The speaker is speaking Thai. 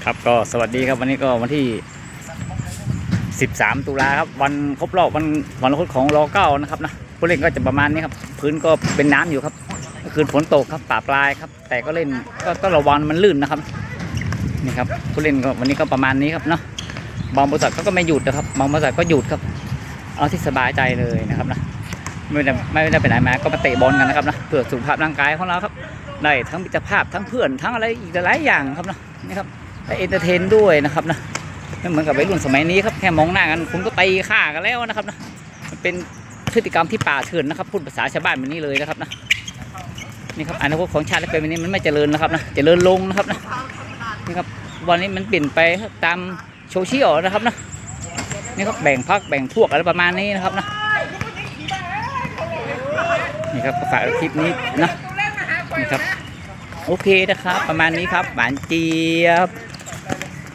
ครับก็สวัสดีครับวันนี้ก็วันที่13ตุลาครับวันครบรอบวันครบของร.9นะครับนะผู้เล่นก็จะประมาณนี้ครับพื้นก็เป็นน้ำอยู่ครับคืนฝนตกครับป่าปลายครับแต่ก็เล่นก็ต้องระวังมันลื่นนะครับนี่ครับผู้เล่นก็วันนี้ก็ประมาณนี้ครับเนาะบางบริษัทก็ไม่หยุดนะครับบางบริษัทก็หยุดครับเอาที่สบายใจเลยนะครับนะไม่ได้ไปไหนมาก็มาเตะบอลกันนะครับนะเพื่อสุขภาพร่างกายของเราครับได้ทั้งมิตรภาพทั้งเพื่อนทั้งอะไรอีกหลายอย่างครับนะนี่ครับได้เอนเตอร์เทนด้วยนะครับนะไม่เหมือนกับวัยรุ่นสมัยนี้ครับแค่มองหน้ากันคุณก็ตีฆ่ากันแล้วนะครับนะมันเป็นพฤติกรรมที่ป่าเถื่อนนะครับพูดภาษาชาวบ้านแบบนี้เลยนะครับนะนี่ครับอนาคตของชาติและเป็นแบบนี้มันไม่เจริญนะครับนะเจริญลงนะครับนะนี่ครับวันนี้มันเปลี่ยนไปตามโซเชียลนะครับนะนี่ครับแบ่งพรรคแบ่งพวกอะไรประมาณนี้นะครับนะนี่ครับฝากคลิปนี้นะนี่ครับโอเคนะครับประมาณนี้ครับหวานเจี๊ยบ